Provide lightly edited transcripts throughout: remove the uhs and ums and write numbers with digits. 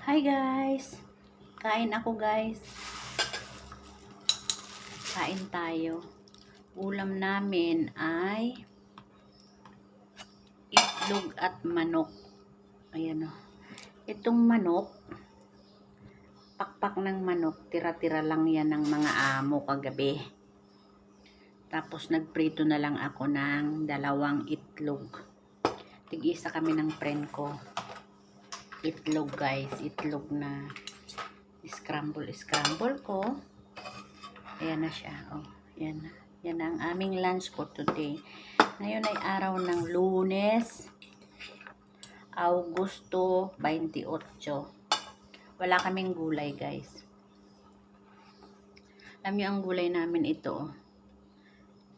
Hi guys! Kain ako guys. Kain tayo. Ulam namin ay itlog at manok. Ayan o. Itong manok, pakpak ng manok, tira-tira lang yan ng mga amo kagabi. Tapos nagprito na lang ako ng 2 itlog. Tig-isa kami ng friend ko. Itlog guys, itlog na scramble ko. Ayan na siya. Oh, yan na. Yan ang aming lunch for today. Ngayon ay araw ng Lunes, Augusto 28. Wala kaming gulay guys. Alam niyo ang gulay namin ito.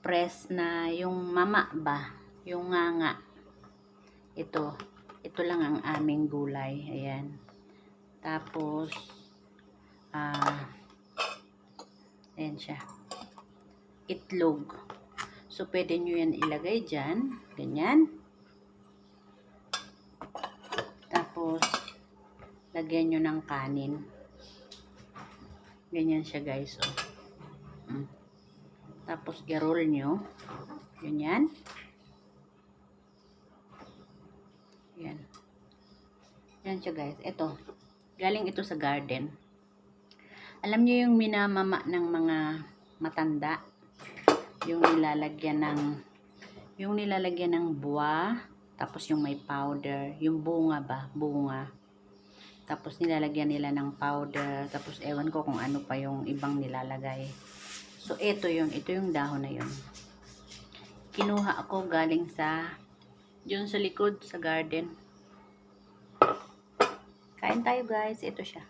Press na yung mama ba? Yung nganga. Ito lang ang aming gulay. Ayan. Tapos, ayan siya. Itlog. So, pwede nyo yan ilagay dyan. Ganyan. Tapos, lagyan nyo ng kanin. Ganyan siya guys. Oh. Tapos, i-roll nyo. Ganyan. Yan. Yan siya guys. Ito. Galing ito sa garden. Alam niyo yung minamama ng mga matanda. Yung nilalagyan ng buwa. Tapos yung may powder. Yung bunga ba? Bunga. Tapos nilalagyan nila ng powder. Tapos ewan ko kung ano pa yung ibang nilalagay. So ito yun. Ito yung dahon na yun. Kinuha ako galing sa yun sa likod, sa garden. Kain tayo guys. Ito siya.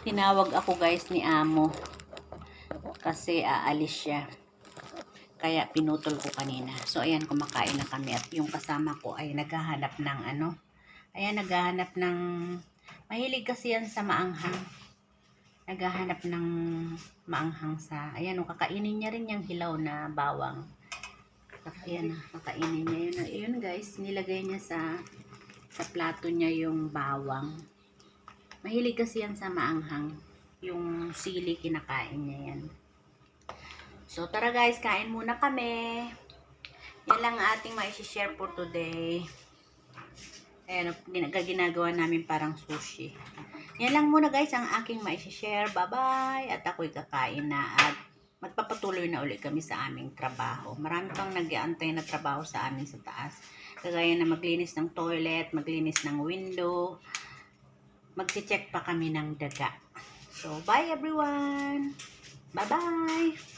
Tinawag ako guys ni amo. Kasi aalis siya. Kaya pinutol ko kanina. So ayan, kumakain na kami. At yung kasama ko ay naghahanap ng ano. Ayan, naghahanap ng mahilig kasi yan sa maanghang. Naghahanap ng maanghang sa, ayan o, kakainin niya rin yung hilaw na bawang. Ayan, kakainin niya yun. Ayun guys, nilagay niya sa plato niya yung bawang. Mahilig kasi yan sa maanghang. Yung sili, kinakain niya yan. So tara guys, kain muna kami. Yan lang ating ma-share for today. Ayan, ginagawa namin parang sushi. Yan lang muna guys ang aking ma-share. Bye-bye! At ako'y kakain na at magpapatuloy na ulit kami sa aming trabaho. Marami pang nag-aantay na trabaho sa amin sa taas. Kagaya na maglinis ng toilet, maglinis ng window, magche-check pa kami ng daga. So, bye everyone! Bye-bye!